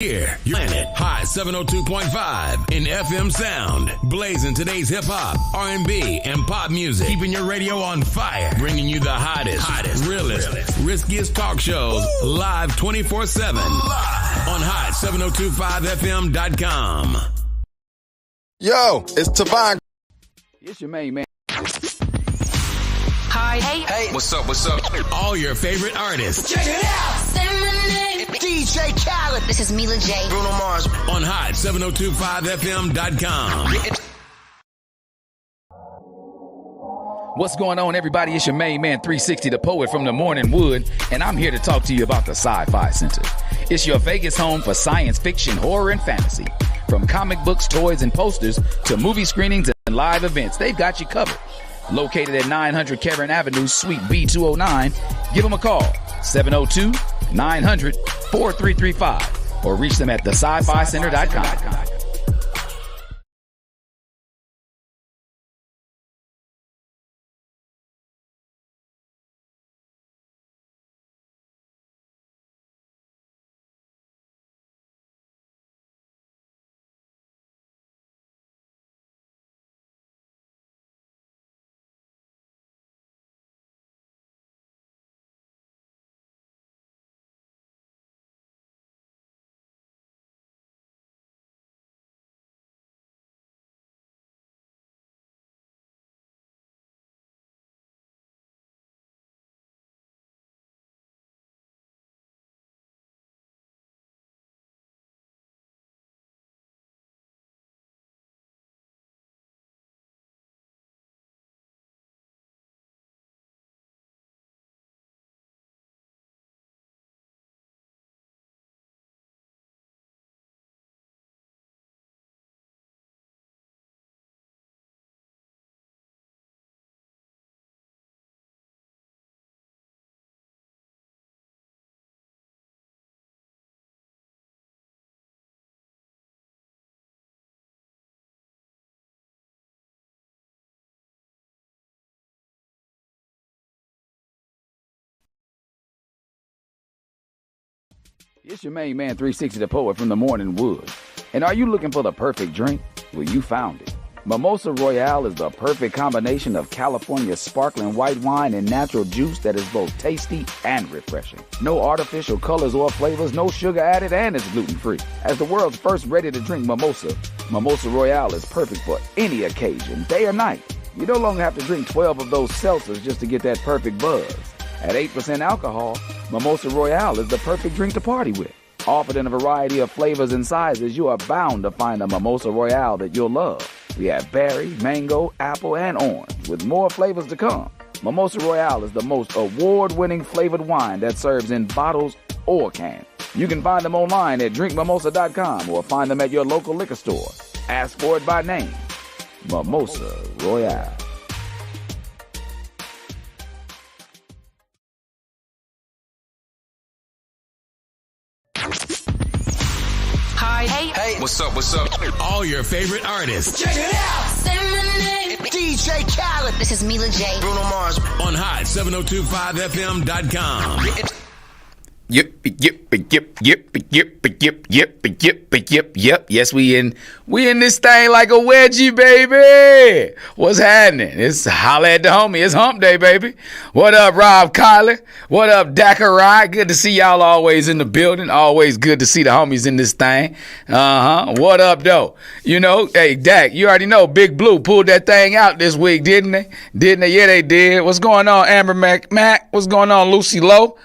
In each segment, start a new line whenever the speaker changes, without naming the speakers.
Here, you're in it. High 702.5 in FM sound. Blazing today's hip hop, R&B, and pop music. Keeping your radio on fire. Bringing you the hottest, realest, riskiest talk shows live 24/7 on Hot 702.5FM.com.
Yo, it's Tavon.
It's your main man.
Hi. Hey.
What's up?
All your favorite artists.
Check it out. Say my name. DJ Khaled. This is Mila J.
Bruno Mars.
On Hot 702.5FM.com.
What's going on, everybody? It's your main man, 360, the poet from the Morning Wood, and I'm here to talk to you about the Sci-Fi Center. It's your Vegas home for science fiction, horror, and fantasy. From comic books, toys, and posters to movie screenings and live events, they've got you covered. Located at 900 Karen Avenue, Suite B209, give them a call, 702-900-4335, or reach them at thescificenter.com. It's your main man, 360, the poet from the Morning Wood. And are you looking for the perfect drink? Well, you found it. Mimosa Royale is the perfect combination of California sparkling white wine and natural juice that is both tasty and refreshing. No artificial colors or flavors, no sugar added, and it's gluten-free. As the world's first ready-to-drink mimosa, Mimosa Royale is perfect for any occasion, day or night. You no longer have to drink 12 of those seltzers just to get that perfect buzz. At 8% alcohol, Mimosa Royale is the perfect drink to party with. Offered in a variety of flavors and sizes, you are bound to find a Mimosa Royale that you'll love. We have berry, mango, apple, and orange, with more flavors to come. Mimosa Royale is the most award-winning flavored wine that serves in bottles or cans. You can find them online at drinkmimosa.com or find them at your local liquor store. Ask for it by name. Mimosa Royale.
Hi. Hey.
What's up?
All your favorite artists.
Check it out. Say my name. DJ Khaled. This is Mila J.
Bruno Mars.
On Hot 702.5FM.com.
Yep. Yes, we in this thing like a wedgie, baby. What's happening? It's Holla at the Homie. It's Hump Day, baby. What up, Rob Kyler? What up, Dakarai? Good to see y'all always in the building. Always good to see the homies in this thing. What up, though? You know, hey, Dak, you already know Big Blue pulled that thing out this week, didn't they? Yeah, they did. What's going on, Amber Mac? What's going on, Lucy Lowe?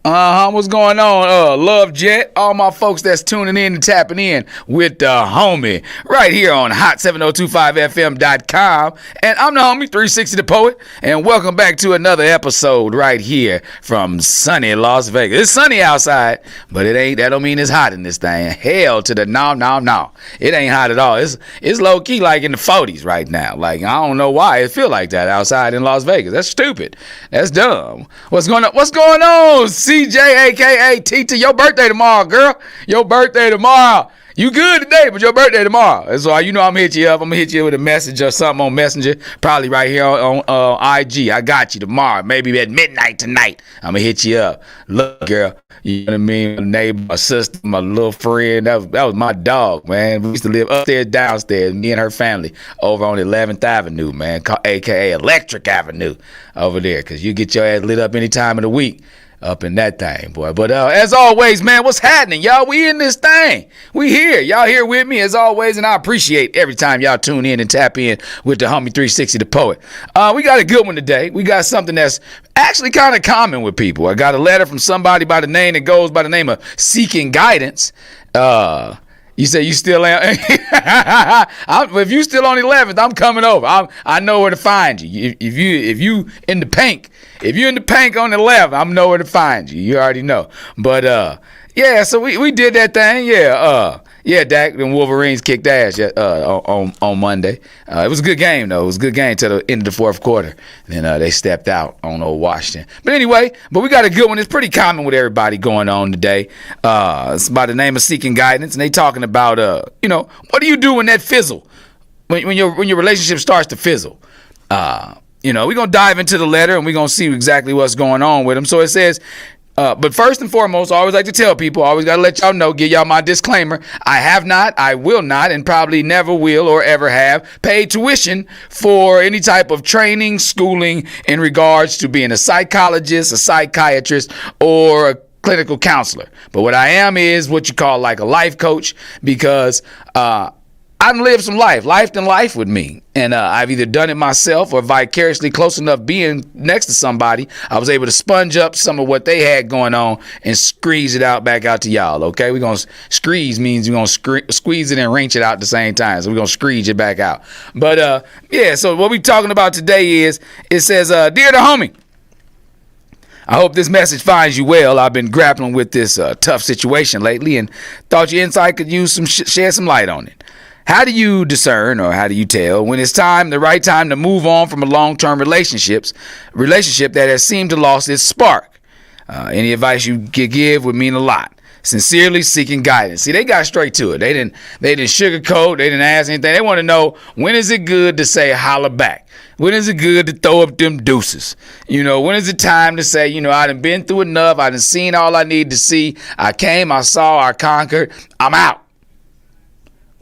What's going on? Love Jet, all my folks that's tuning in and tapping in with the homie right here on hot7025fm.com. And I'm the homie, 360 the poet, and welcome back to another episode right here from sunny Las Vegas. It's sunny outside, but that don't mean it's hot in this thing. Hell to the no. It ain't hot at all. It's low key like in the 40s right now. Like, I don't know why it feel like that outside in Las Vegas. That's stupid. That's dumb. What's going on? CJ, a.k.a. Tita, your birthday tomorrow, girl. Your birthday tomorrow. You good today, but your birthday tomorrow. And so I'm gonna hit you up. I'm gonna hit you with a message or something on Messenger, probably right here on IG. I got you tomorrow, maybe at midnight tonight. I'm gonna hit you up. Look, girl, you know what I mean? My neighbor, my sister, my little friend. That was my dog, man. We used to live upstairs, downstairs. Me and her family over on 11th Avenue, man, aka Electric Avenue over there, because you get your ass lit up any time of the week. Up in that thing, boy. But as always, man, what's happening, y'all? We in this thing. We here. Y'all here with me as always, and I appreciate every time y'all tune in and tap in with the homie 360 the Poet. We got a good one today. We got something that's actually kind of common with people. I got a letter from somebody by the name that goes by the name of Seeking Guidance. You say you still am? If you still on 11th, I'm coming over. I know where to find you. If you in the pink, if you're in the pink on the left, I'm know where to find you. You already know. But yeah, so we did that thing. Yeah, Dak and Wolverines kicked ass on Monday. It was a good game though. It was a good game till the end of the fourth quarter. Then they stepped out on old Washington. But anyway, we got a good one. It's pretty common with everybody going on today. It's by the name of Seeking Guidance, and they talking about what do you do when that fizzle, when your relationship starts to fizzle. We're gonna dive into the letter and we're gonna see exactly what's going on with them. So it says. But first and foremost, I always like to tell people, I always got to let y'all know, give y'all my disclaimer. I have not, I will not, and probably never will or ever have paid tuition for any type of training, schooling in regards to being a psychologist, a psychiatrist, or a clinical counselor. But what I am is what you call like a life coach, because I've lived some life with me. And I've either done it myself or vicariously close enough being next to somebody, I was able to sponge up some of what they had going on and squeeze it out back out to y'all, okay? We're going to squeeze means we're going to squeeze it and wrench it out at the same time. So we're going to squeeze it back out. But, yeah, so what we're talking about today is, it says, Dear the homie, I hope this message finds you well. I've been grappling with this tough situation lately and thought your insight could use shed some light on it. How do you discern, or how do you tell when it's the right time to move on from a long-term relationship that has seemed to lost its spark? Any advice you could give would mean a lot. Sincerely, Seeking Guidance. See, they got straight to it. They didn't sugarcoat. They didn't ask anything. They want to know, when is it good to say holla back? When is it good to throw up them deuces? When is it time to say, I done been through enough. I done seen all I need to see. I came, I saw, I conquered. I'm out.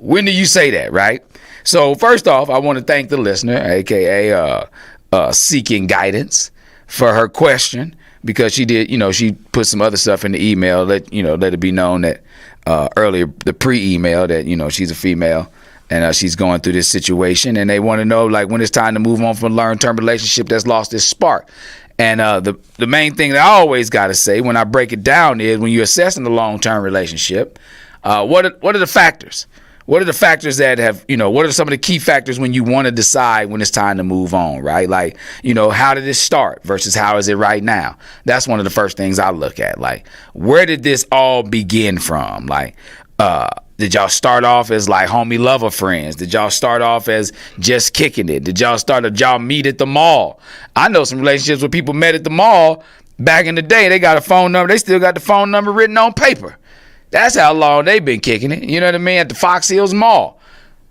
When do you say that, right? So first off, I want to thank the listener, aka Seeking Guidance, for her question, because she did, she put some other stuff in the email, let it be known that earlier, the pre-email, that she's a female and she's going through this situation, and they want to know like when it's time to move on from a long-term relationship that's lost its spark. And the main thing that I always got to say when I break it down is, when you're assessing the long-term relationship, what are the factors? What are the factors that have, what are some of the key factors when you want to decide when it's time to move on, right? Like, how did this start versus how is it right now? That's one of the first things I look at. Like, where did this all begin from? Like, did y'all start off as like homie lover friends? Did y'all start off as just kicking it? Did y'all meet at the mall? I know some relationships where people met at the mall back in the day. They got a phone number. They still got the phone number written on paper. That's how long they've been kicking it. You know what I mean? At the Fox Hills Mall.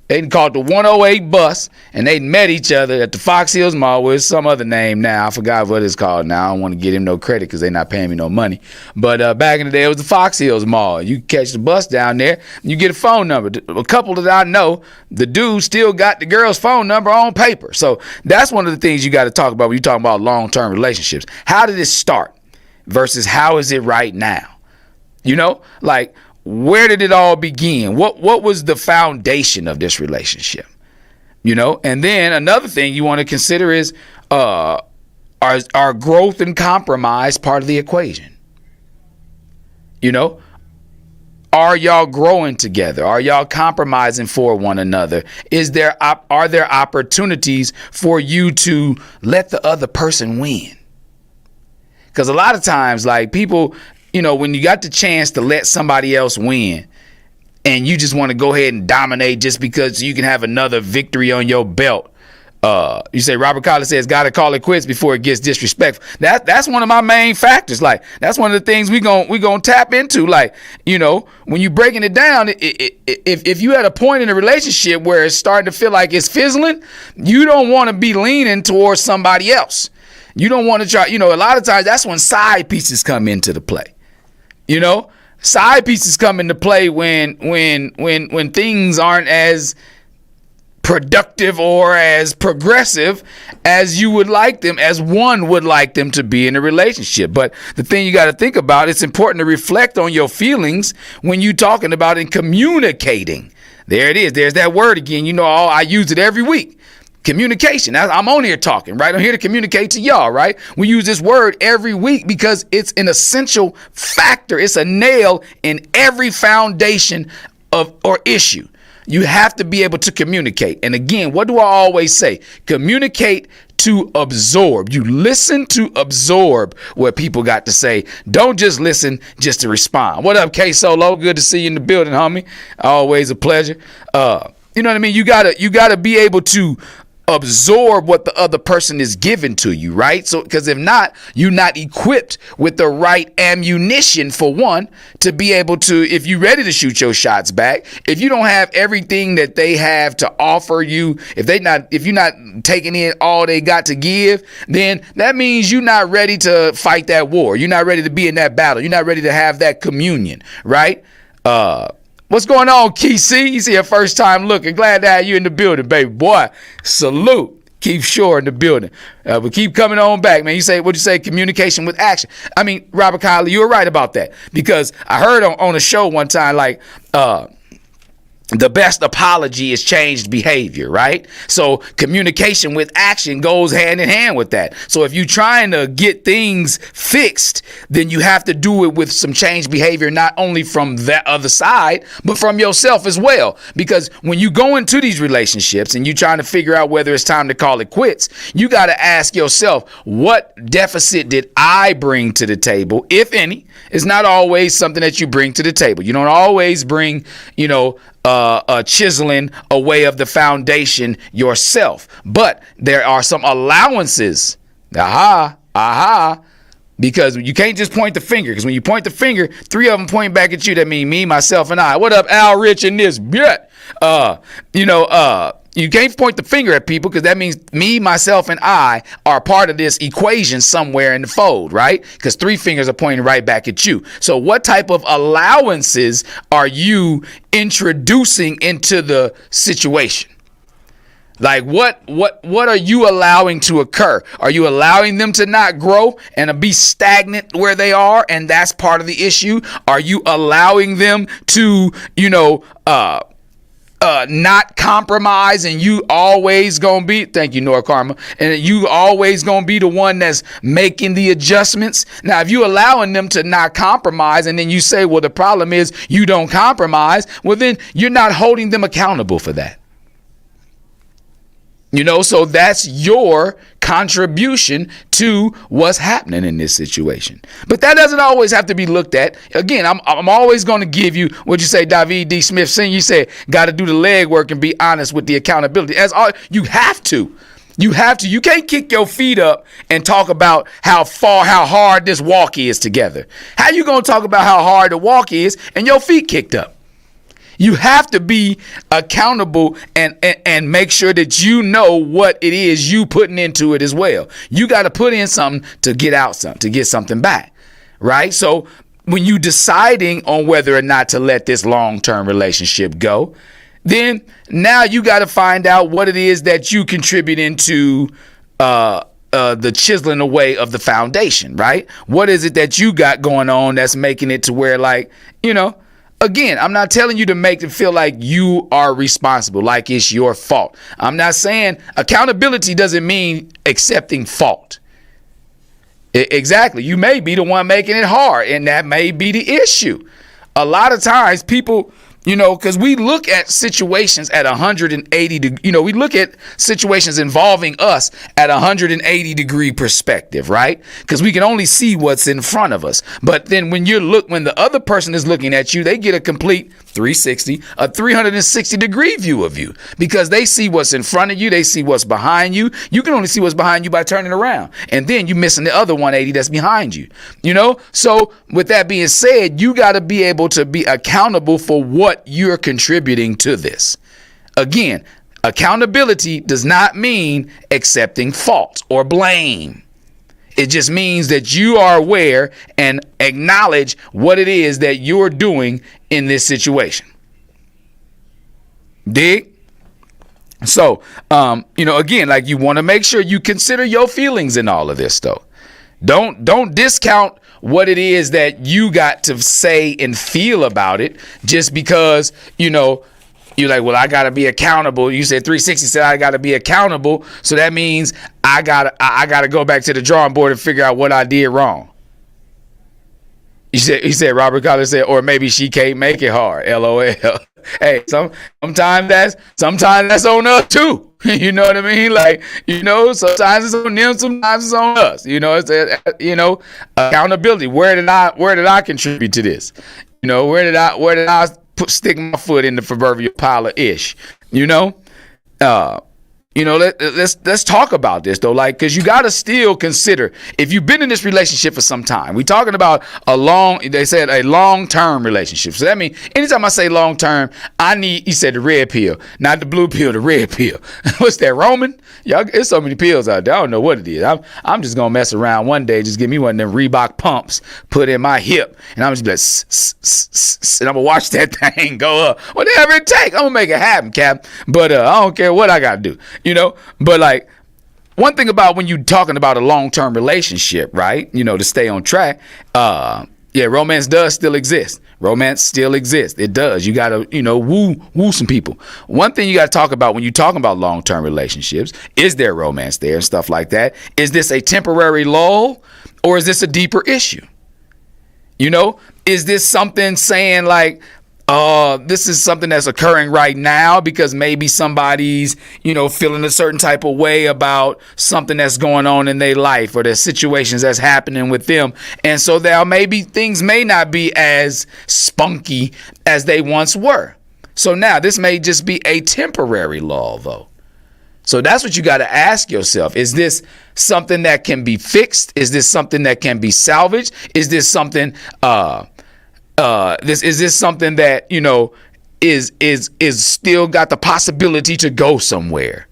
They called the 108 bus, and they met each other at the Fox Hills Mall with some other name now. I forgot what it's called now. I don't want to give him no credit because they're not paying me no money. But back in the day, it was the Fox Hills Mall. You catch the bus down there, you get a phone number. A couple that I know, the dude still got the girl's phone number on paper. So that's one of the things you got to talk about when you're talking about long-term relationships. How did it start versus how is it right now? Like, where did it all begin? What was the foundation of this relationship? And then another thing you want to consider is, are growth and compromise part of the equation? Are y'all growing together? Are y'all compromising for one another? Are there opportunities for you to let the other person win? Because a lot of times, like, people, when you got the chance to let somebody else win and you just want to go ahead and dominate just because you can have another victory on your belt, You say Robert Collins says, gotta call it quits before it gets disrespectful. That's one of my main factors. Like, that's one of the things we gonna tap into. Like, you know, when you breaking it down, if you at a point in a relationship where it's starting to feel like it's fizzling, you don't want to be leaning towards somebody else. You don't want to try, you know, a lot of times that's when side pieces come into the play. You know, side pieces come into play when things aren't as productive or as progressive as you would like them, as one would like them to be in a relationship. But the thing you got to think about, it's important to reflect on your feelings when you're talking about and communicating. There it is. There's that word again. You know, I use it every week. Communication. I'm on here talking, right? I'm here to communicate to y'all, right? We use this word every week because it's an essential factor. It's a nail in every foundation of or issue. You have to be able to communicate. And again, what do I always say? Communicate to absorb. You listen to absorb what people got to say. Don't just listen just to respond. What up, K Solo? Good to see you in the building, homie. Always a pleasure. You know what I mean? You gotta be able to absorb what the other person is giving to you, right? So, because if not, you're not equipped with the right ammunition, for one, to be able to, if you're ready to shoot your shots back, if you don't have everything that they have to offer you, if you're not taking in all they got to give, then that means you're not ready to fight that war. You're not ready to be in that battle. You're not ready to have that communion, right? What's going on, KC? You see your first time looking. Glad to have you in the building, baby boy. Salute. Keep Shore in the building. But keep coming on back, man. What'd you say? Communication with action. I mean, Robert Kyler, you were right about that. Because I heard on a show one time, like, the best apology is changed behavior, right? So communication with action goes hand in hand with that. So if you're trying to get things fixed, then you have to do it with some changed behavior, not only from that other side, but from yourself as well. Because when you go into these relationships and you're trying to figure out whether it's time to call it quits, you got to ask yourself, what deficit did I bring to the table, if any? It's not always something that you bring to the table. You don't always bring, chiseling away of the foundation yourself. But there are some allowances. Because you can't just point the finger. Because when you point the finger, three of them point back at you. That mean me, myself, and I. What up, Al Rich in this bit? You can't point the finger at people because that means me, myself, and I are part of this equation somewhere in the fold, right? Because three fingers are pointing right back at you. So what type of allowances are you introducing into the situation? Like what are you allowing to occur? Are you allowing them to not grow and be stagnant where they are? And that's part of the issue. Are you allowing them to, not compromise, and you always gonna be, thank you, Nora Karma, and you always gonna be the one that's making the adjustments? Now, if you allowing them to not compromise, and then you say, well, the problem is you don't compromise, well, then you're not holding them accountable for that. So that's your contribution to what's happening in this situation. But that doesn't always have to be looked at. Again, I'm always going to give you what you say, David D. Smith Sr. You said, got to do the leg work and be honest with the accountability. You have to. You can't kick your feet up and talk about how hard this walk is together. How you going to talk about how hard the walk is and your feet kicked up? You have to be accountable and make sure that you know what it is you putting into it as well. You got to put in something to get out something, to get something back, right? So when you deciding on whether or not to let this long-term relationship go, then now you got to find out what it is that you contribute into the chiseling away of the foundation, right? What is it that you got going on that's making it to where, like, again, I'm not telling you to make it feel like you are responsible, like it's your fault. I'm not saying accountability doesn't mean accepting fault. Exactly. You may be the one making it hard, and that may be the issue. A lot of times people Because we look at situations at 180, we look at situations involving us at 180 degree perspective, right? Because we can only see what's in front of us. But then when the other person is looking at you, they get a complete 360, a 360 degree view of you, because they see what's in front of you. They see what's behind you. You can only see what's behind you by turning around. And then you're missing the other 180 that's behind you, So with that being said, you got to be able to be accountable for what you're contributing to this. Again, accountability does not mean accepting fault or blame. It just means that you are aware and acknowledge what it is that you're doing in this situation. Dig? So, again, like, you want to make sure you consider your feelings in all of this, though. Don't discount what it is that you got to say and feel about it just because, you're like, well, I got to be accountable. You said 360 said I got to be accountable. So that means I got to go back to the drawing board and figure out what I did wrong. He said, Robert Collins said, or maybe she can't make it hard. LOL. Hey, sometimes that's on us too. You know what I mean? Like, sometimes it's on them, sometimes it's on us. It's accountability. Where did I contribute to this? Where did I stick my foot in the proverbial pile of ish? Let's talk about this though, like, because you got to still consider, if you've been in this relationship for some time, we're talking about a long-term relationship. So that means anytime I say long-term, he said the red pill, not the blue pill, the red pill. What's that, Roman? Y'all, there's so many pills out there. I don't know what it is. I'm just going to mess around one day, just give me one of them Reebok pumps, put in my hip, and I'm just like, and I'm going to watch that thing go up. Whatever it takes, I'm going to make it happen, Cap. But I don't care what I got to do. But like, one thing about when you're talking about a long-term relationship, right? To stay on track. Romance does still exist. Romance still exists. It does. You got to, woo some people. One thing you got to talk about when you're talking about long-term relationships, is there romance there and stuff like that? Is this a temporary lull, or is this a deeper issue? Is this something saying like, this is something that's occurring right now because maybe somebody's, feeling a certain type of way about something that's going on in their life, or there's situations that's happening with them. And so things may not be as spunky as they once were. So now this may just be a temporary lull, though. So that's what you got to ask yourself. Is this something that can be fixed? Is this something that can be salvaged? Is this something, is this something that is still got the possibility to go somewhere?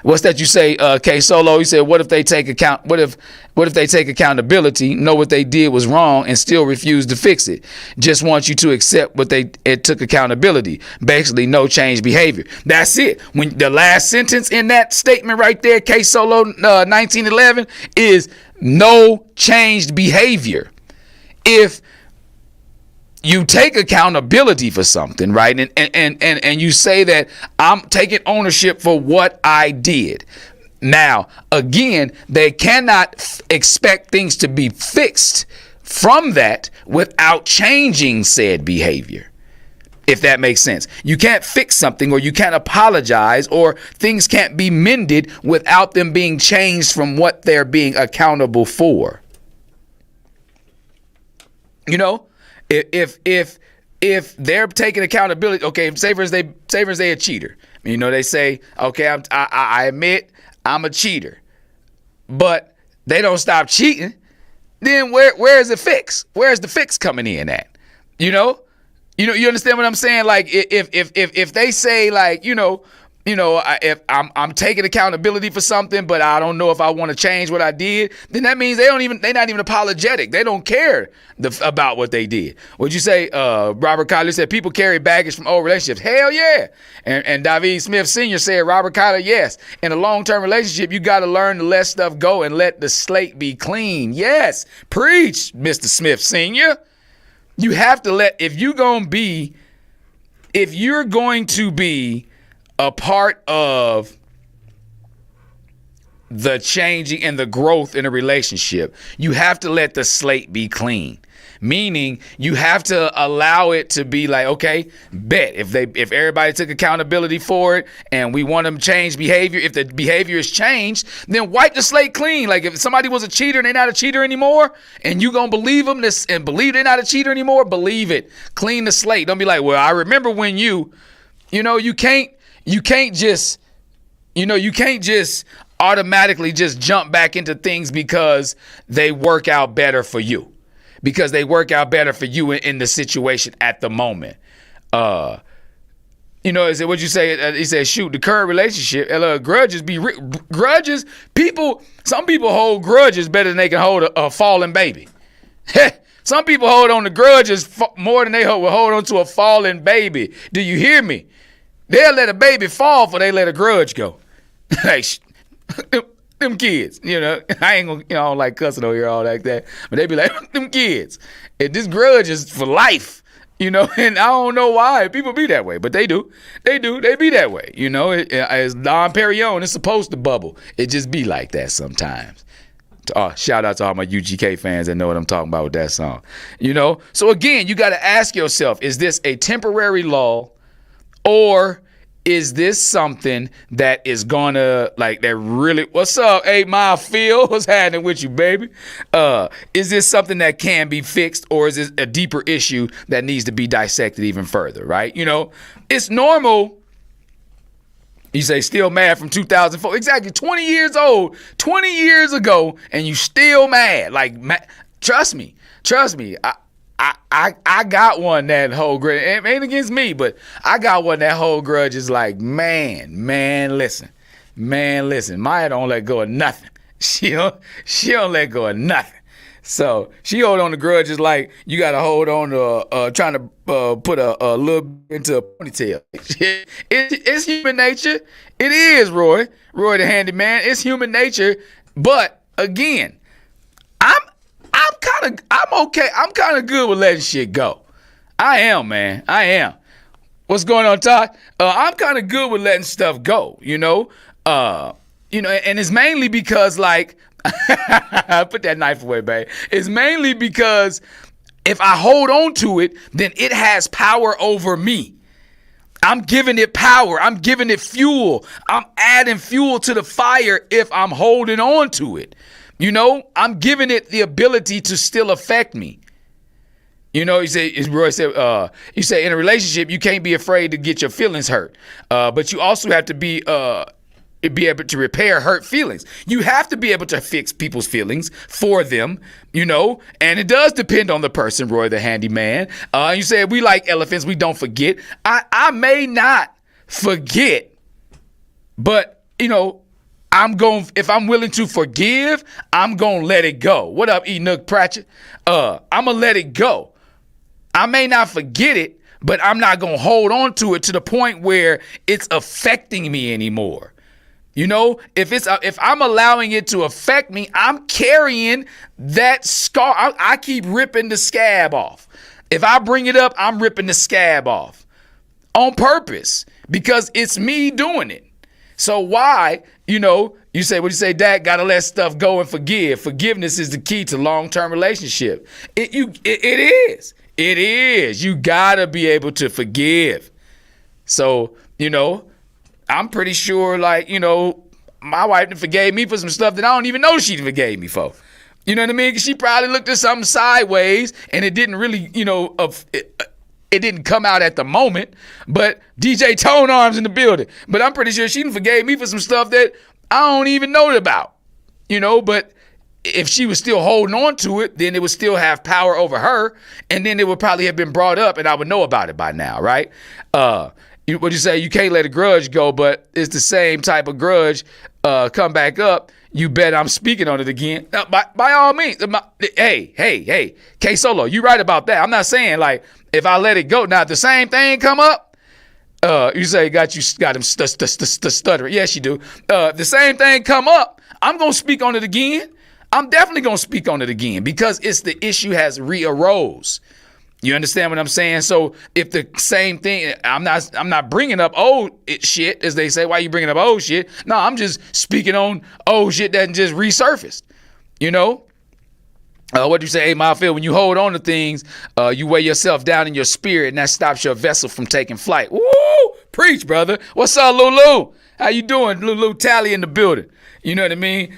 What's that you say, K Solo? You said, what if they take accountability, know what they did was wrong, and still refuse to fix it? Just want you to accept it took accountability. Basically, no change behavior. That's it. When the last sentence in that statement right there, K Solo 1911, is no changed behavior. If you take accountability for something, right? And you say that I'm taking ownership for what I did. Now, again, they cannot expect things to be fixed from that without changing said behavior. If that makes sense. You can't fix something, or you can't apologize, or things can't be mended without them being changed from what they're being accountable for. If they're taking accountability, okay, say for instance they a cheater. They say, okay, I admit I'm a cheater, but they don't stop cheating. Then where is the fix? Where's the fix coming in at? You understand what I'm saying? Like, if they say, like, if I'm taking accountability for something, but I don't know if I want to change what I did, then that means they're not even apologetic. They don't care about what they did. What'd you say? Robert Collins said people carry baggage from old relationships. Hell yeah. And David Smith Sr. said, Robert Collins, yes. In a long-term relationship, you got to learn to let stuff go and let the slate be clean. Yes. Preach, Mr. Smith Sr. You have to if you're going to be a part of the changing and the growth in a relationship, you have to let the slate be clean. meaning you have to allow it to be like, okay, bet if everybody took accountability for it and we want them to change behavior, if the behavior is changed, then wipe the slate clean. Like if somebody was a cheater and they're not a cheater anymore, and you gonna believe them and believe they're not a cheater anymore, believe it. Clean the slate. Don't be like, well, I remember when you can't just automatically just jump back into things because they work out better for you. Because they work out better for you in the situation at the moment. Is it what you say? He said, shoot, the current relationship, grudges grudges. Some people hold grudges better than they can hold a fallen baby. Some people hold on to grudges more than they will hold on to a fallen baby. Do you hear me? They'll let a baby fall before they let a grudge go. Like, them kids, I ain't gonna, I don't like cussing over here all like that, but they be like, them kids. And this grudge is for life, and I don't know why people be that way, but they do. They be that way, as Don Perignon, it's supposed to bubble. It just be like that sometimes. Shout out to all my UGK fans that know what I'm talking about with that song. So again, you got to ask yourself, is this a temporary lull, or is this something that is gonna that really, what's up, 8 Mile Phil? What's happening with you, baby? Is this something that can be fixed, or is it a deeper issue that needs to be dissected even further, right? It's normal. You say still mad from 2004. Exactly, 20 years old, 20 years ago, and you still mad. Trust me. I got one that whole grudge. It ain't against me, but I got one that whole grudge is like, man, listen. Maya don't let go of nothing. She don't let go of nothing. So she hold on to grudges like you got to hold on to trying to put a little into a ponytail. It's human nature. It is, Roy the handyman. It's human nature. But again, I'm okay. I'm kind of good with letting shit go. I am, man. I am. What's going on, Todd? I'm kind of good with letting stuff go, and it's mainly because put that knife away, babe. It's mainly because if I hold on to it, then it has power over me. I'm giving it power. I'm giving it fuel. I'm adding fuel to the fire if I'm holding on to it. I'm giving it the ability to still affect me. You say in a relationship, you can't be afraid to get your feelings hurt. But you also have to be able to repair hurt feelings. You have to be able to fix people's feelings for them, and it does depend on the person, Roy the handyman. You say we like elephants, we don't forget. I may not forget, but, if I'm willing to forgive, I'm going to let it go. What up, Enoch Pratchett? I'm going to let it go. I may not forget it, but I'm not going to hold on to it to the point where it's affecting me anymore. If I'm allowing it to affect me, I'm carrying that scar. I keep ripping the scab off. If I bring it up, I'm ripping the scab off on purpose because it's me doing it. So why, you say, what do you say, Dad, gotta let stuff go and forgive. Forgiveness is the key to long-term relationship. It is. It is. You gotta be able to forgive. So, I'm pretty sure, my wife forgave me for some stuff that I don't even know she forgave me for. You know what I mean? 'Cause she probably looked at something sideways and it didn't really, it didn't come out at the moment, but DJ Tone Arms in the building. But I'm pretty sure she forgave me for some stuff that I don't even know about, but if she was still holding on to it, then it would still have power over her. And then it would probably have been brought up and I would know about it by now. Right. What you say? You can't let a grudge go, but it's the same type of grudge come back up. You bet I'm speaking on it again. By all means. Hey, K Solo, you right about that. I'm not saying if I let it go, now if the same thing come up, you say got him stuttering. Yes, you do. The same thing come up, I'm gonna speak on it again. I'm definitely gonna speak on it again because it's the issue has re-arose. You understand what I'm saying? So if the same thing, I'm not bringing up old shit, as they say. Why you bringing up old shit? No, I'm just speaking on old shit that just resurfaced. What do you say, Phil? When you hold on to things, you weigh yourself down in your spirit, and that stops your vessel from taking flight. Woo! Preach, brother. What's up, Lulu? How you doing? Lulu Tally in the building. You know what I mean?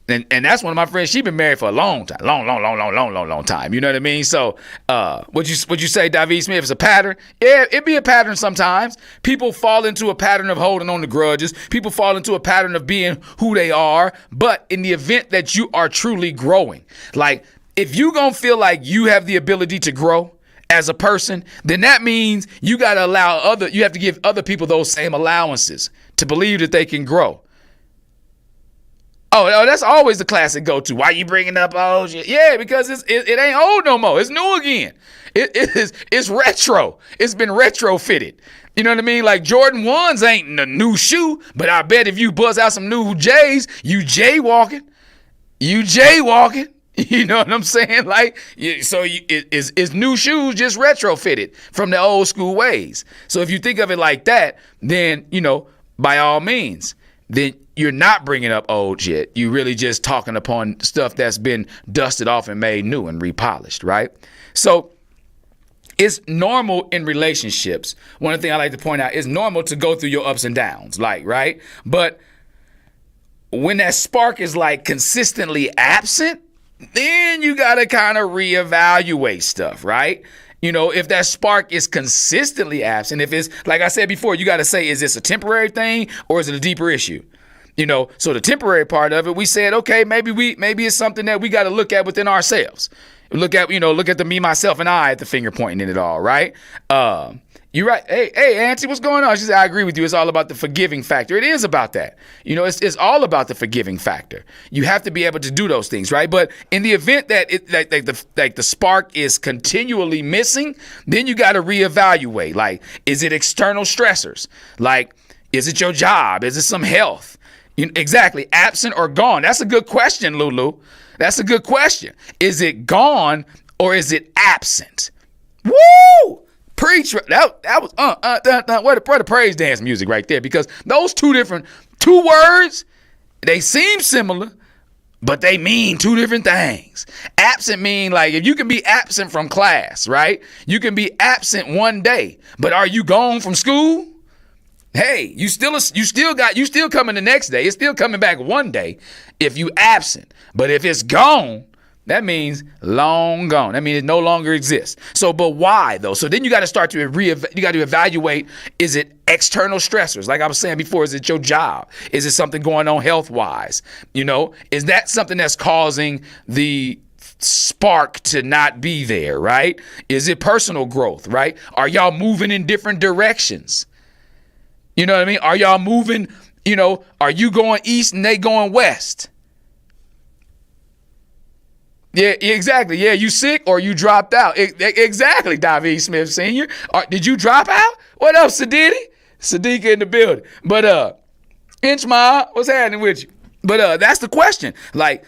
And that's one of my friends. She been married for a long time, long time. You know what I mean? So, what you say, David Smith? It's a pattern. Yeah, it be a pattern sometimes. People fall into a pattern of holding on to grudges. People fall into a pattern of being who they are. But in the event that you are truly growing, like if you gonna feel like you have the ability to grow as a person, then that means you gotta you have to give other people those same allowances to believe that they can grow. Oh, that's always the classic go-to. Why you bringing up old shit? Yeah, because it ain't old no more. It's new again. It's retro. It's been retrofitted. You know what I mean? Like Jordan 1s ain't a new shoe, but I bet if you buzz out some new J's, you jaywalking. You know what I'm saying? Like, it's new shoes just retrofitted from the old school ways. So if you think of it like that, then, by all means, then you're not bringing up old shit. You really just talking upon stuff that's been dusted off and made new and repolished, right? So it's normal in relationships. One thing I like to point out, it's normal to go through your ups and downs, like, right? But when that spark is like consistently absent, then you got to kind of reevaluate stuff, right? If that spark is consistently absent, if it's, like I said before, you got to say, is this a temporary thing or is it a deeper issue? So the temporary part of it, we said, okay, maybe it's something that we got to look at within ourselves. Look at the me, myself, and I at the finger pointing in it all, right? You're right. Hey, Auntie, what's going on? She said, I agree with you. It's all about the forgiving factor. It is about that. It's all about the forgiving factor. You have to be able to do those things, right? But in the event that the spark is continually missing, then you got to reevaluate. Like, is it external stressors? Like, is it your job? Is it some health? Exactly. Absent or gone? That's a good question, Lulu. That's a good question. Is it gone or is it absent? Woo! Preach. That was where the praise dance music right there, because those two words, they seem similar, but they mean two different things. Absent mean like if you can be absent from class, right? You can be absent one day, but are you gone from school? Hey, you still coming the next day. It's still coming back one day if you absent. But if it's gone, that means long gone. That means it no longer exists. So, but why though? So then you got to start to evaluate, is it external stressors? Like I was saying before, is it your job? Is it something going on health-wise? Is that something that's causing the spark to not be there, right? Is it personal growth, right? Are y'all moving in different directions? You know what I mean? Are y'all moving, are you going east and they going west? Yeah, exactly. Yeah, you sick or you dropped out. Exactly, David Smith Sr. Did you drop out? What up, Sadiqa in the building. But, Inchma, what's happening with you? But that's the question. Like,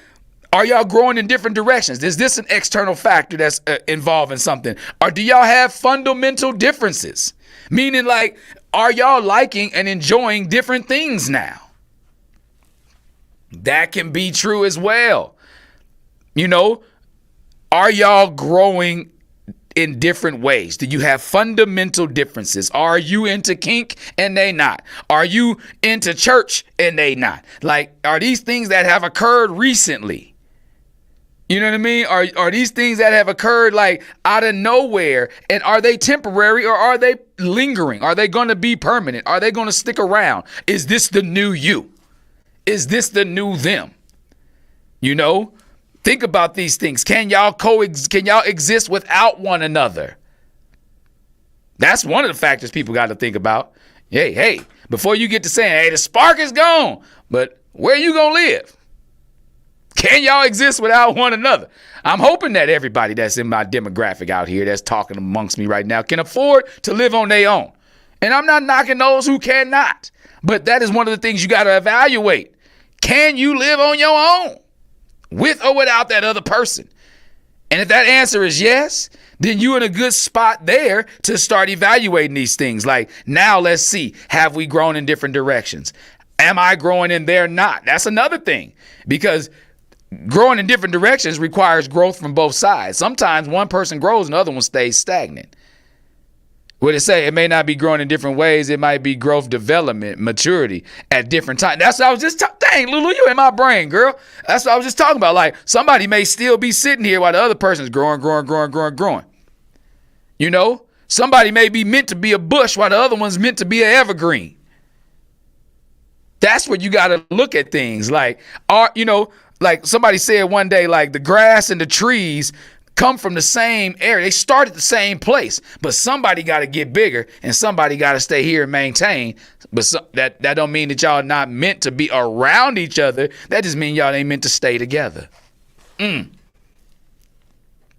are y'all growing in different directions? Is this an external factor that's involved in something? Or do y'all have fundamental differences? Meaning, like, are y'all liking and enjoying different things now? That can be true as well. Are y'all growing in different ways? Do you have fundamental differences? Are you into kink and they not? Are you into church and they not? Like, are these things that have occurred recently? You know what I mean? Are these things that have occurred like out of nowhere, and are they temporary or are they lingering? Are they going to be permanent? Are they going to stick around? Is this the new you? Is this the new them? Think about these things. Can y'all exist without one another? That's one of the factors people got to think about. Hey, before you get to saying, hey, the spark is gone, but where you going to live? Can y'all exist without one another? I'm hoping that everybody that's in my demographic out here that's talking amongst me right now can afford to live on their own. And I'm not knocking those who cannot. But that is one of the things you got to evaluate. Can you live on your own with or without that other person? And if that answer is yes, then you're in a good spot there to start evaluating these things. Like, now let's see, have we grown in different directions? Am I growing and they're not? That's another thing, because growing in different directions requires growth from both sides. Sometimes one person grows and the other one stays stagnant. What it say? It may not be growing in different ways. It might be growth, development, maturity at different times. That's what I was just dang, Lulu, you in my brain, girl. That's what I was just talking about. Like, somebody may still be sitting here while the other person's growing. You know, somebody may be meant to be a bush while the other one's meant to be an evergreen. That's where you got to look at things. Like, like somebody said one day, like the grass and the trees come from the same area. They start at the same place, but somebody got to get bigger and somebody got to stay here and maintain. But that don't mean that y'all not meant to be around each other. That just means y'all ain't meant to stay together. If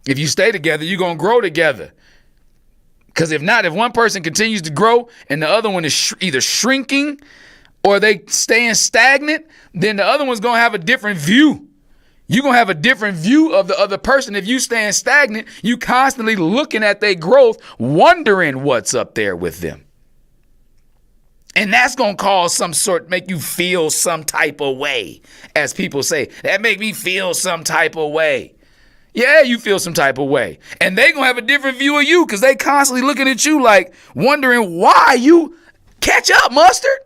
you stay together, you're going to grow together. Because if not, if one person continues to grow and the other one is either shrinking or they staying stagnant, then the other one's going to have a different view. You're going to have a different view of the other person. If you stand stagnant, you constantly looking at their growth, wondering what's up there with them. And that's going to cause make you feel some type of way. As people say, that make me feel some type of way. Yeah, you feel some type of way. And they going to have a different view of you because they constantly looking at you like wondering why you catch up, mustard.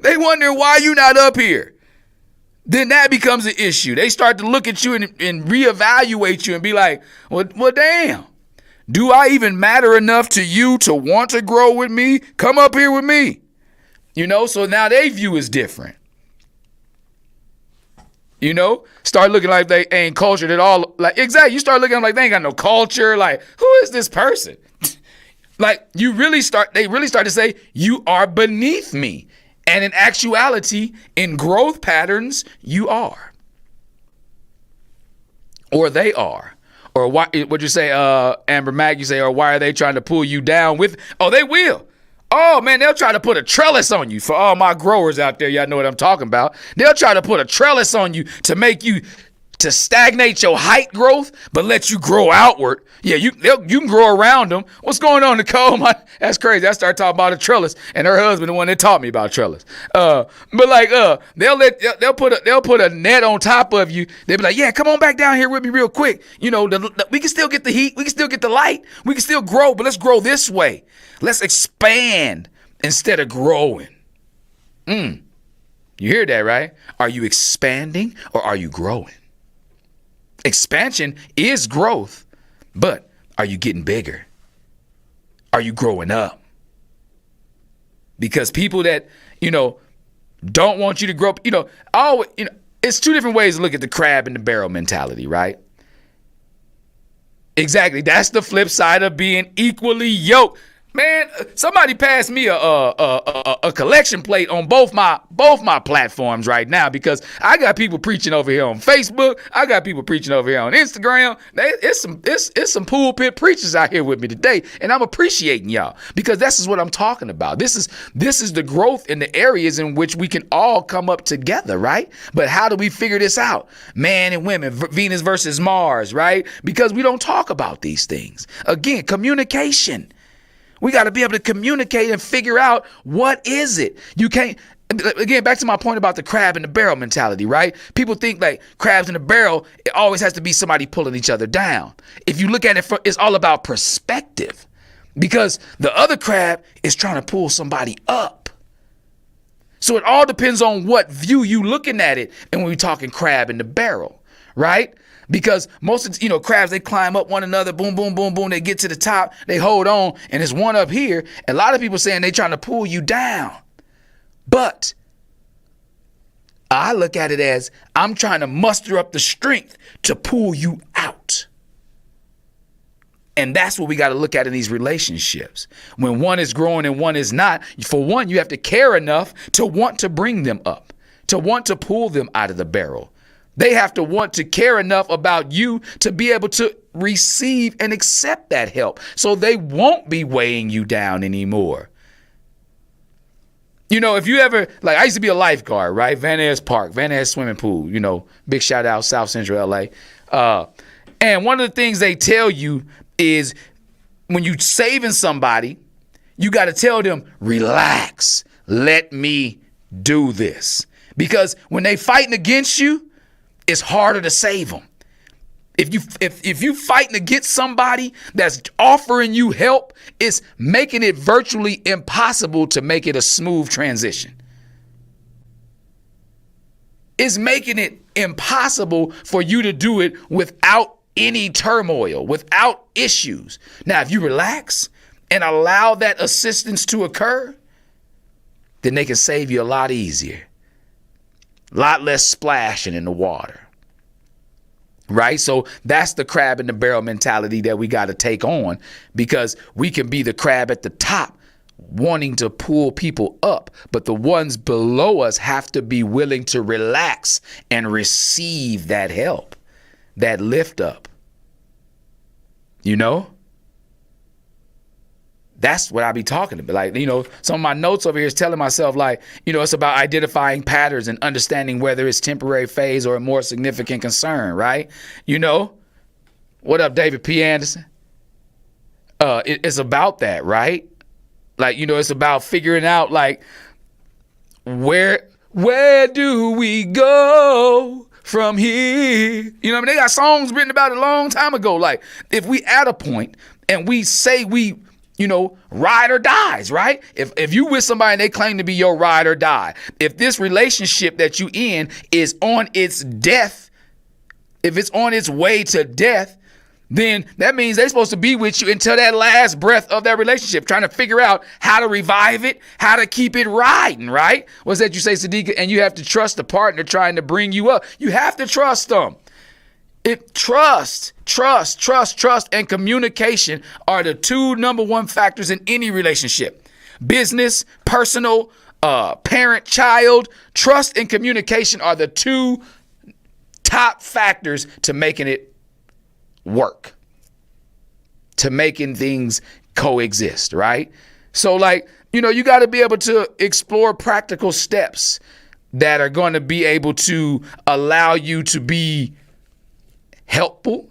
They wondering why you not up here. Then that becomes an issue. They start to look at you and reevaluate you and be like, well, damn, do I even matter enough to you to want to grow with me? Come up here with me. You know, so now their view is different. You know, start looking like they ain't cultured at all. Like, exactly. You start looking like they ain't got no culture. Like, who is this person? Like, they really start to say, you are beneath me. And in actuality, in growth patterns, you are. Or they are. Or why would you say, Amber Mack, you say, or why are they trying to pull you down with? Oh, they will. Oh, man, they'll try to put a trellis on you. For all my growers out there, y'all know what I'm talking about. They'll try to put a trellis on you to make you, to stagnate your height growth, but let you grow outward. Yeah, you can grow around them. What's going on, Nicole? That's crazy. I started talking about a trellis, and her husband, the one that taught me about trellis. But like, they'll put a net on top of you. They'll be like, yeah, come on back down here with me real quick. You know, we can still get the heat. We can still get the light. We can still grow, but let's grow this way. Let's expand instead of growing. You hear that, right? Are you expanding or are you growing? Expansion is growth, but are you getting bigger? Are you growing up? Because people that, don't want you to grow up, it's two different ways to look at the crab in the barrel mentality, right? Exactly. That's the flip side of being equally yoked. Man, somebody passed me a collection plate on both my platforms right now, because I got people preaching over here on Facebook. I got people preaching over here on Instagram. It's some pulpit preachers out here with me today, and I'm appreciating y'all, because this is what I'm talking about. This is the growth in the areas in which we can all come up together, right? But how do we figure this out? Man and women, Venus versus Mars, right? Because we don't talk about these things. Again, communication. We got to be able to communicate and figure out what is it. You can't, again, back to my point about the crab in the barrel mentality, right? People think like crabs in the barrel, it always has to be somebody pulling each other down. If you look at it, it's all about perspective, because the other crab is trying to pull somebody up. So it all depends on what view you looking at it. And when we're talking crab in the barrel, right? Because most of crabs, they climb up one another, boom, boom, boom, boom. They get to the top, they hold on, and there's one up here. A lot of people saying they trying to pull you down. But I look at it as I'm trying to muster up the strength to pull you out. And that's what we got to look at in these relationships. When one is growing and one is not, for one, you have to care enough to want to bring them up, to want to pull them out of the barrel. They have to want to care enough about you to be able to receive and accept that help, so they won't be weighing you down anymore. If you ever, like, I used to be a lifeguard, right? Van Ness Park, Van Ness swimming pool, big shout out, South Central LA. And one of the things they tell you is when you saving somebody, you got to tell them, relax, let me do this. Because when they fighting against you, it's harder to save them. If you fighting against somebody that's offering you help, it's making it virtually impossible to make it a smooth transition. It's making it impossible for you to do it without any turmoil, without issues. Now, if you relax and allow that assistance to occur, then they can save you a lot easier. A lot less splashing in the water. Right? So that's the crab in the barrel mentality that we got to take on, because we can be the crab at the top wanting to pull people up, but the ones below us have to be willing to relax and receive that help, that lift up. You know? That's what I be talking about. Like, you know, some of my notes over here is telling myself, like, you know, it's about identifying patterns and understanding whether it's temporary phase or a more significant concern, right? You know, what up, David P. Anderson? It's about that, right? Like, you know, it's about figuring out, like, where do we go from here? You know what I mean? They got songs written about it a long time ago. Like, if we at a point and we say we, you know, ride or dies, right? If you with somebody and they claim to be your ride or die, if this relationship that you in is on its death, if it's on its way to death, then that means they're supposed to be with you until that last breath of that relationship, trying to figure out how to revive it, how to keep it riding, right? What's that you say, Sadiqa? And you have to trust the partner trying to bring you up. You have to trust them. Trust, and communication are the two number one factors in any relationship. Business, personal, parent, child. Trust and communication are the two top factors to making it work, to making things coexist, right? So, like, you know, you got to be able to explore practical steps that are going to be able to allow you to be helpful,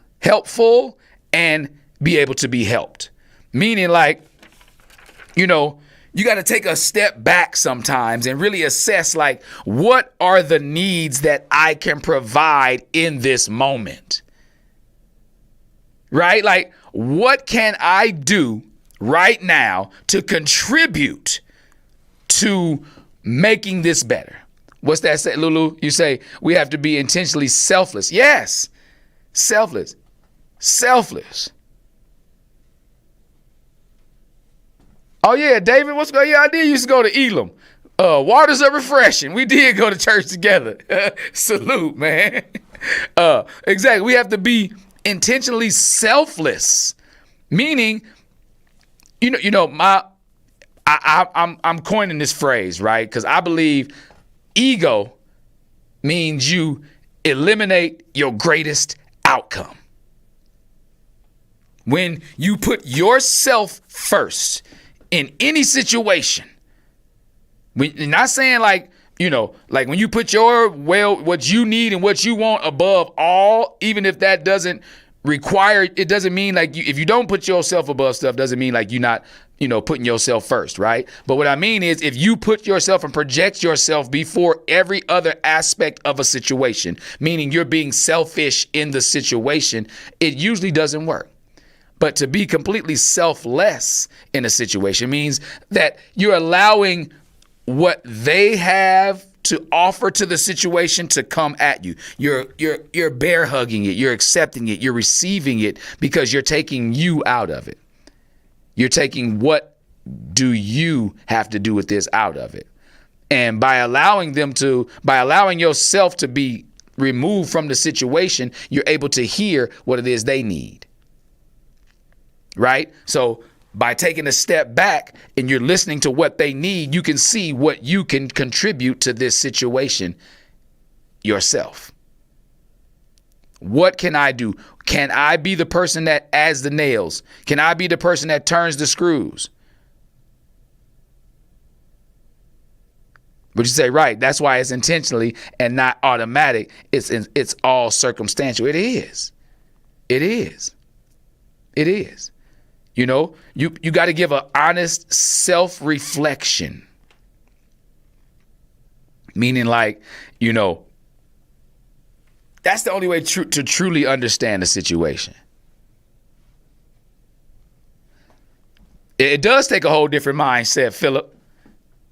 and be able to be helped. Meaning, like, you know, you got to take a step back sometimes and really assess, like, what are the needs that I can provide in this moment? Right? Like, what can I do right now to contribute to making this better? What's that say, Lulu? You say we have to be intentionally selfless. Yes. Selfless. Oh yeah, David, what's going on? Yeah, I did used to go to Elam. Waters are refreshing. We did go to church together. Salute, man. Exactly. We have to be intentionally selfless, meaning, I'm coining this phrase, right? Because I believe ego means you eliminate your greatest outcome. When you put yourself first in any situation, you're not saying like when you put what you need and what you want above all, even if that doesn't require, it doesn't mean like if you don't put yourself above stuff, doesn't mean like you're not, putting yourself first, right? But what I mean is if you put yourself and project yourself before every other aspect of a situation, meaning you're being selfish in the situation, it usually doesn't work. But to be completely selfless in a situation means that you're allowing what they have to offer to the situation to come at you. You're bear hugging it, you're accepting it, you're receiving it because you're taking you out of it. You're taking what do you have to do with this out of it. And by allowing yourself to be removed from the situation, you're able to hear what it is they need. Right? So by taking a step back and you're listening to what they need, you can see what you can contribute to this situation yourself. What can I do? Can I be the person that adds the nails? Can I be the person that turns the screws? But you say, right, that's why it's intentionally and not automatic. It's all circumstantial. It is. You got to give an honest self-reflection. Meaning like, That's the only way to truly understand the situation. It does take a whole different mindset, Philip,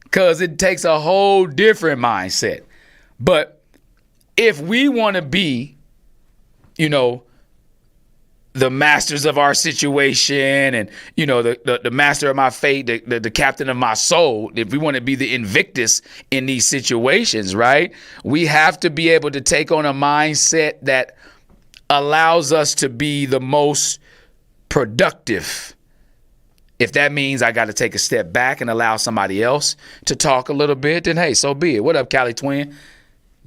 because it takes a whole different mindset. But if we want to be, the masters of our situation and, the master of my fate, the captain of my soul, if we want to be the Invictus in these situations, right, we have to be able to take on a mindset that allows us to be the most productive. If that means I got to take a step back and allow somebody else to talk a little bit, then hey, so be it. What up, Cali Twin?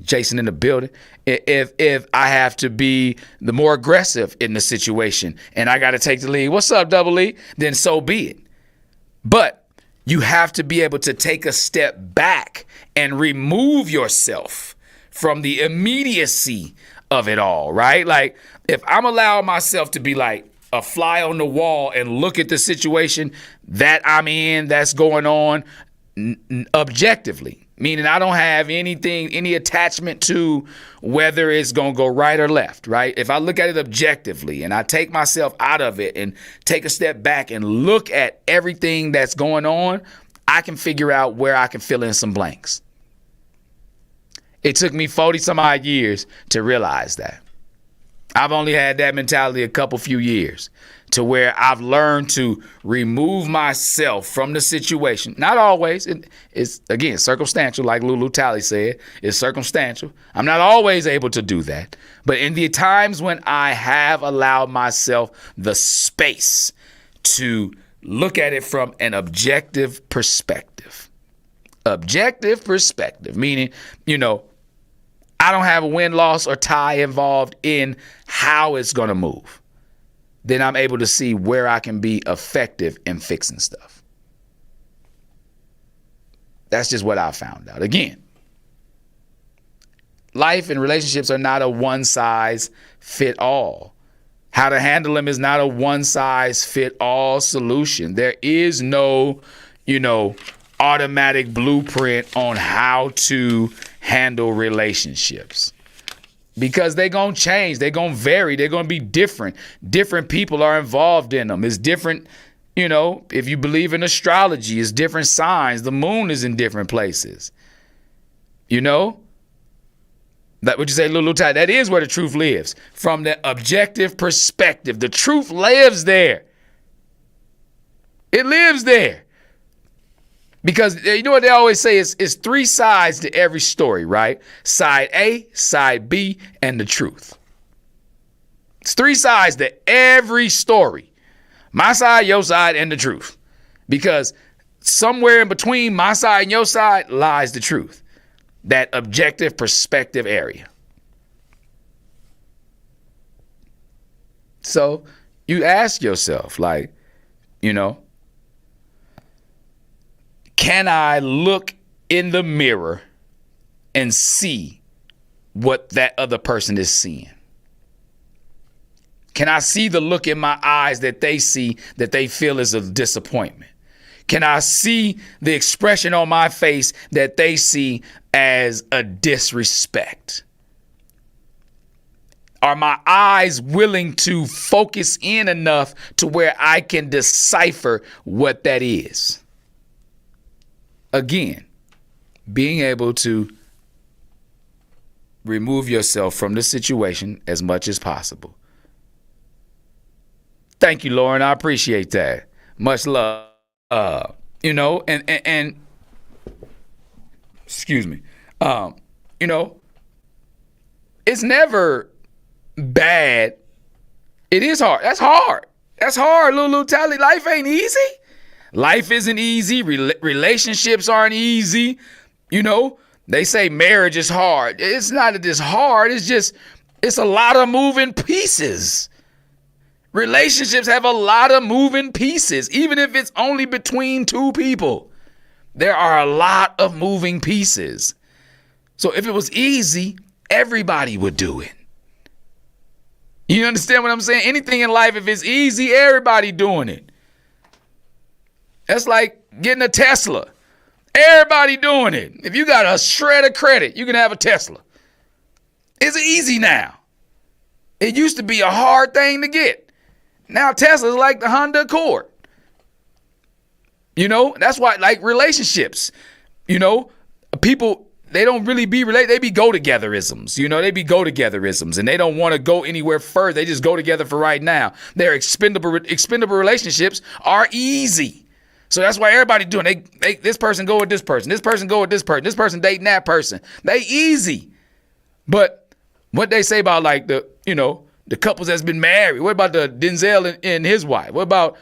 Jason in the building. If I have to be the more aggressive in the situation and I got to take the lead, what's up, Double E? Then so be it. But you have to be able to take a step back and remove yourself from the immediacy of it all, right? Like if I'm allowing myself to be like a fly on the wall and look at the situation that I'm in, that's going on objectively, meaning I don't have any attachment to whether it's going to go right or left, right? If I look at it objectively and I take myself out of it and take a step back and look at everything that's going on, I can figure out where I can fill in some blanks. It took me 40 some odd years to realize that. I've only had that mentality a few years to where I've learned to remove myself from the situation. Not always. It's, again, circumstantial, like Lulu Talley said. It's circumstantial. I'm not always able to do that. But in the times when I have allowed myself the space to look at it from an objective perspective. Objective perspective, meaning, I don't have a win, loss, or tie involved in how it's going to move. Then I'm able to see where I can be effective in fixing stuff. That's just what I found out. Again, life and relationships are not a one-size-fit-all. How to handle them is not a one-size-fit-all solution. There is no, automatic blueprint on how to handle relationships, because they're going to change. They're going to vary. They're going to be different. Different people are involved in them. It's different. If you believe in astrology, it's different signs. The moon is in different places. That would you say, Lulu Ty? That is where the truth lives. From the objective perspective, the truth lives there. It lives there. Because you know what they always say is three sides to every story, right? Side A, side B, and the truth. It's three sides to every story. My side, your side, and the truth. Because somewhere in between my side and your side lies the truth. That objective perspective area. So you ask yourself, can I look in the mirror and see what that other person is seeing? Can I see the look in my eyes that they see that they feel is a disappointment? Can I see the expression on my face that they see as a disrespect? Are my eyes willing to focus in enough to where I can decipher what that is? Again, being able to remove yourself from the situation as much as possible. Thank you, Lauren. I appreciate that. Much love. And excuse me. It's never bad. It is hard. That's hard. That's hard, Lulu Tally. Life ain't easy. Life isn't easy. Relationships aren't easy. They say marriage is hard. It's not that it's hard. It's a lot of moving pieces. Relationships have a lot of moving pieces, even if it's only between two people. There are a lot of moving pieces. So if it was easy, everybody would do it. You understand what I'm saying? Anything in life, if it's easy, everybody doing it. That's like getting a Tesla. Everybody doing it. If you got a shred of credit, you can have a Tesla. It's easy now. It used to be a hard thing to get. Now Tesla's like the Honda Accord. You know, that's why, like relationships, you know, people, they don't really be related. They be go-togetherisms, you know, they be go-togetherisms, and they don't want to go anywhere further. They just go together for right now. Their expendable relationships are easy. So that's why everybody doing, they this person go with this person, this person go with this person dating that person. They easy. But what they say about like the, you know, the couples that's been married, what about the Denzel and his wife? What about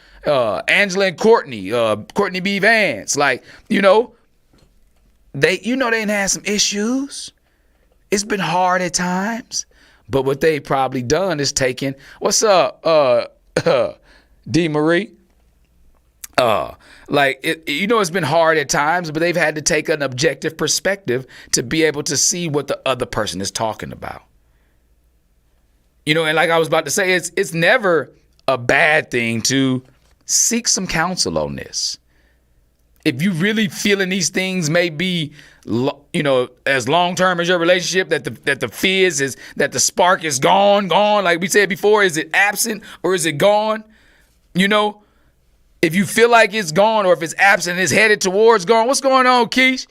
Angela and Courtney, Courtney B. Vance? Like, you know, they done had some issues. It's been hard at times. But what they probably done is taken, what's up, D. Marie? It's been hard at times, but they've had to take an objective perspective to be able to see what the other person is talking about. You know, and like I was about to say, it's never a bad thing to seek some counsel on this. If you really feeling these things may be, you know, as long-term as your relationship, that the fizz is, that the spark is gone, like we said before, is it absent or is it gone? You know, if you feel like it's gone or if it's absent, it's headed towards gone. What's going on, Keish?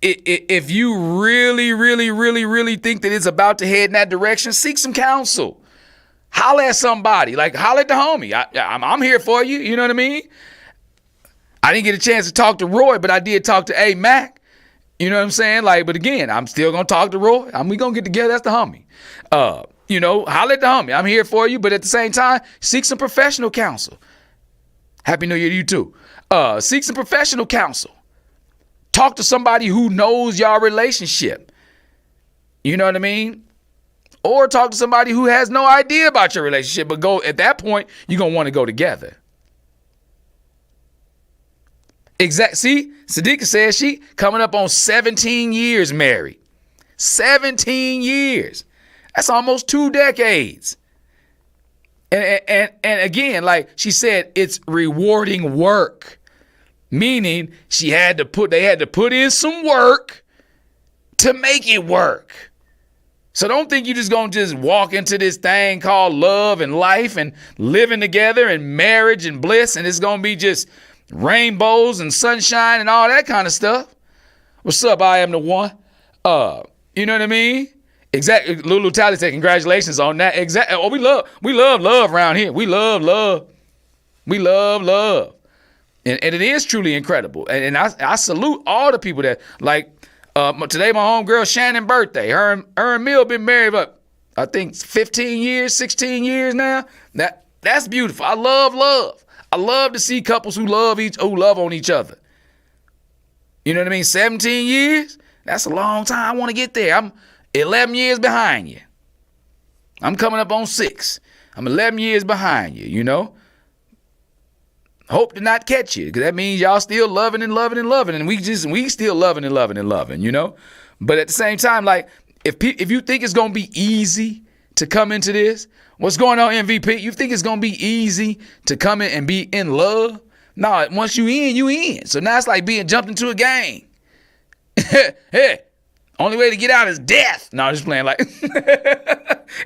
If you really think that it's about to head in that direction, seek some counsel. Holla at somebody. Like, holla at the homie. I'm here for you. You know what I mean? I didn't get a chance to talk to Roy, but I did talk to A. Mac. You know what I'm saying? Like, but again, I'm still going to talk to Roy. We going to get together. That's the homie. You know, holla at the homie. I'm here for you, but at the same time, seek some professional counsel. Happy New Year to you too. Seek some professional counsel. Talk to somebody who knows y'all relationship. You know what I mean? Or talk to somebody who has no idea about your relationship, but at that point, you're going to want to go together. See, Sadiqa says she coming up on 17 years married. 17 years. That's almost 2 decades. And again, like she said, it's rewarding work. Meaning they had to put in some work to make it work. So don't think you're just going to just walk into this thing called love and life and living together and marriage and bliss, and it's going to be just rainbows and sunshine and all that kind of stuff. What's up? I am the one. You know what I mean? Exactly. Lulu Tally said congratulations on that. Exactly. Oh, we love love around here. We love love. We love love. And it is truly incredible. And I salute all the people that, like, today my homegirl Shannon birthday. Her and Mill been married for, I think, 15 years, 16 years now. That's beautiful. I love love. I love to see couples who love on each other. You know what I mean? 17 years? That's a long time. I want to get there. I'm 11 years behind you. I'm coming up on 6. I'm 11 years behind you, you know? Hope to not catch you, because that means y'all still loving and loving and loving, and we still loving and loving and loving, you know? But at the same time, like, if you think it's going to be easy to come into this, what's going on, MVP? You think it's going to be easy to come in and be in love? No, once you in. So now it's like being jumped into a game. Hey, only way to get out is death. No, I'm just playing, like,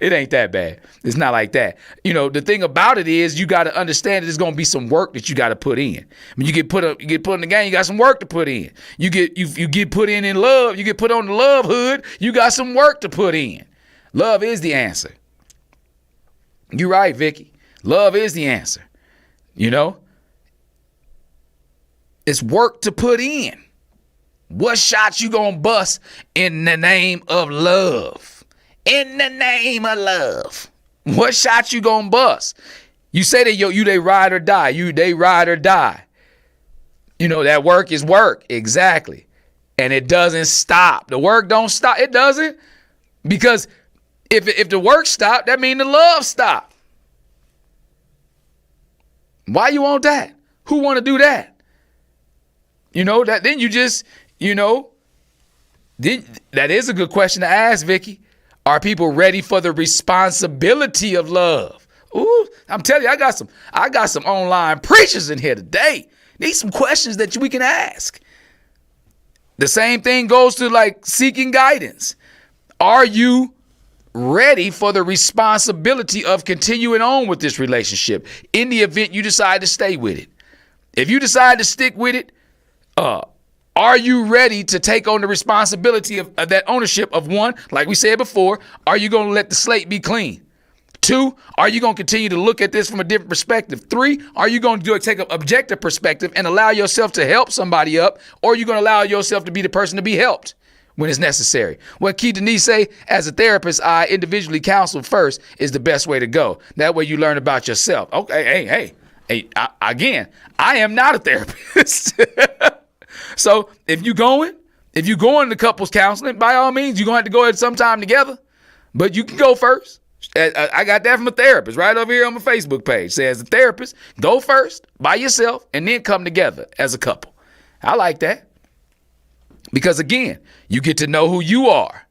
it ain't that bad. It's not like that. You know, the thing about it is you got to understand that there's going to be some work that you got to put in. When you get put in the game, you got some work to put in. You get put in love. You get put on the love hood. You got some work to put in. Love is the answer. You're right, Vicky. Love is the answer. You know? It's work to put in. What shots you gonna bust in the name of love? In the name of love. What shots you gonna bust? You say that they ride or die. They ride or die. You know, that work is work. Exactly. And it doesn't stop. The work don't stop. It doesn't. Because if the work stopped, that means the love stopped. Why you want that? Who want to do that? You know, that then you just, you know, that is a good question to ask, Vicky. Are people ready for the responsibility of love? Ooh, I'm telling you, I got some online preachers in here today. Need some questions that we can ask. The same thing goes to like seeking guidance. Are you ready for the responsibility of continuing on with this relationship in the event you decide to stay with it? If you decide to stick with it, are you ready to take on the responsibility of that ownership of one, like we said before, are you going to let the slate be clean? 2, are you going to continue to look at this from a different perspective? 3, are you going to take an objective perspective and allow yourself to help somebody up, or are you going to allow yourself to be the person to be helped when it's necessary? What Keith Denise say, as a therapist, I individually counsel first is the best way to go. That way you learn about yourself. Okay, hey, again, I am not a therapist. So if you going to couples counseling, by all means, you're going to have to go at some time together, but you can go first. I got that from a therapist right over here on my Facebook page. Says, a therapist, go first by yourself and then come together as a couple. I like that. Because again, you get to know who you are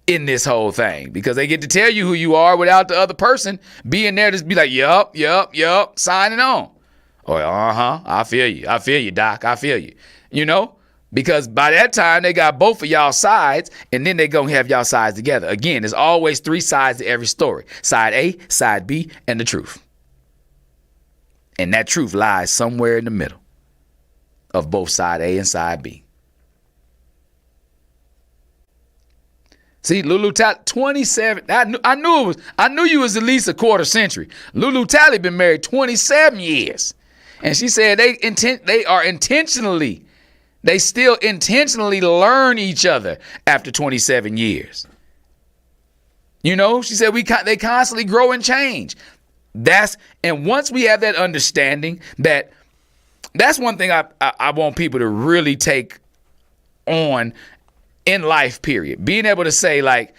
in this whole thing, because they get to tell you who you are without the other person being there to be like, yup, signing on. Or, I feel you, doc, I feel you. You know, because by that time they got both of y'all sides, and then they gonna have y'all sides together. Again, there's always 3 sides to every story. Side A, side B, and the truth. And that truth lies somewhere in the middle of both side A and side B. See, Lulu Talley, 27. I knew you was at least a quarter century. Lulu Talley been married 27 years. And she said they still intentionally learn each other after 27 years. You know, she said they constantly grow and change. And once we have that understanding, that's one thing I want people to really take on in life, period. Being able to say, like,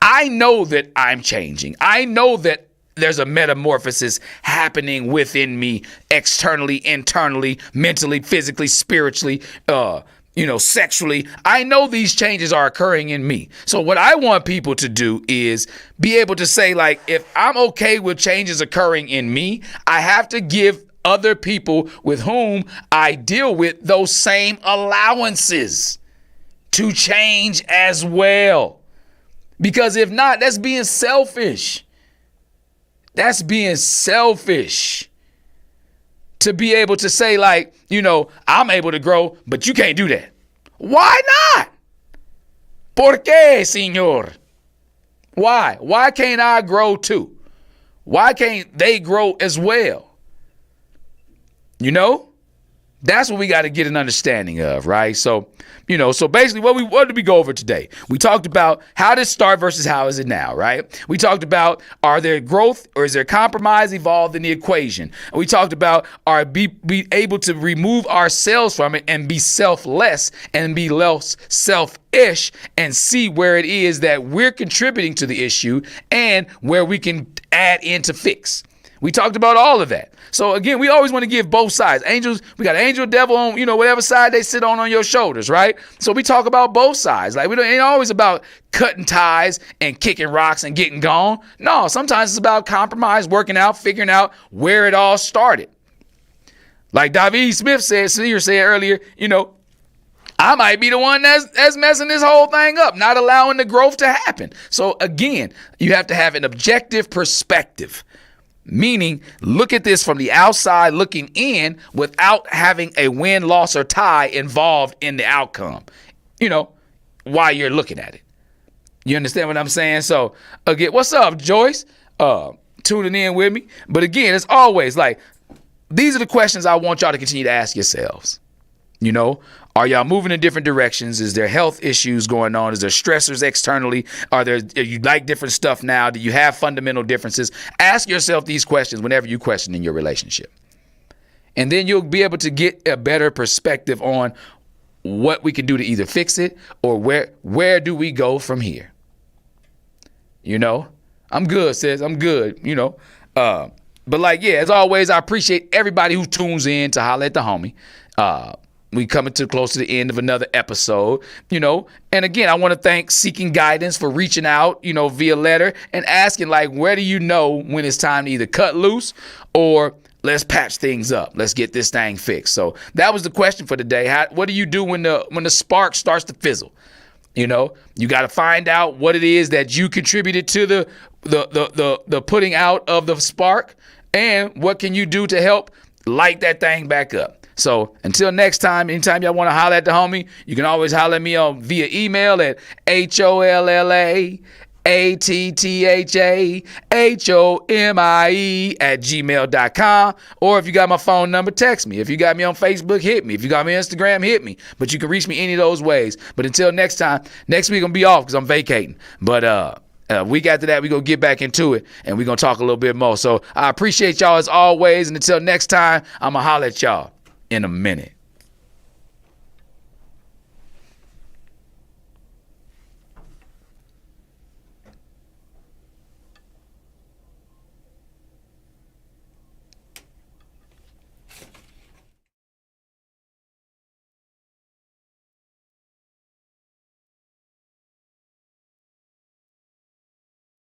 I know that I'm changing. I know that there's a metamorphosis happening within me, externally, internally, mentally, physically, spiritually, sexually. I know these changes are occurring in me. So what I want people to do is be able to say, like, if I'm okay with changes occurring in me, I have to give other people with whom I deal with those same allowances to change as well. Because if not, that's being selfish. That's being selfish to be able to say, like, I'm able to grow, but you can't do that. Why not? ¿Por qué, señor? Why? Why can't I grow too? Why can't they grow as well? That's what we got to get an understanding of, right? So, so basically what did we go over today? We talked about how did it start versus how is it now, right? We talked about, are there growth or is there compromise involved in the equation? We talked about, be able to remove ourselves from it and be selfless and be less selfish and see where it is that we're contributing to the issue and where we can add in to fix. We talked about all of that. So again, we always want to give both sides. Angels, we got angel, devil on, whatever side they sit on your shoulders, right? So we talk about both sides. Like, it ain't always about cutting ties and kicking rocks and getting gone. No, sometimes it's about compromise, working out, figuring out where it all started. Like David Smith said earlier, I might be the one that's messing this whole thing up, not allowing the growth to happen. So again, you have to have an objective perspective. Meaning, look at this from the outside looking in without having a win, loss, or tie involved in the outcome, while you're looking at it. You understand what I'm saying? So, again, what's up, Joyce? Tuning in with me. But again, as always, like, these are the questions I want y'all to continue to ask yourselves. Are y'all moving in different directions? Is there health issues going on? Is there stressors externally? Are you like different stuff now? Do you have fundamental differences? Ask yourself these questions whenever you question in your relationship. And then you'll be able to get a better perspective on what we can do to either fix it or where do we go from here? I'm good, sis. I'm good, But as always, I appreciate everybody who tunes in to Holla at the Homie.
we coming to close to the end of another episode, And again, I want to thank Seeking Guidance for reaching out, via letter and asking, like, where do you know when it's time to either cut loose or let's patch things up. Let's get this thing fixed. So that was the question for today. What do you do when the spark starts to fizzle? You got to find out what it is that you contributed to the putting out of the spark, and what can you do to help light that thing back up. So until next time, anytime y'all want to holler at the homie, you can always holler at me via email at HOLLAATTHAHOMIE@gmail.com. Or if you got my phone number, text me. If you got me on Facebook, hit me. If you got me on Instagram, hit me. But you can reach me any of those ways. But until next time, next week I'm going to be off because I'm vacating. But week after that, we're going to get back into it, and we're going to talk a little bit more. So I appreciate y'all as always. And until next time, I'm going to holler at y'all in a minute.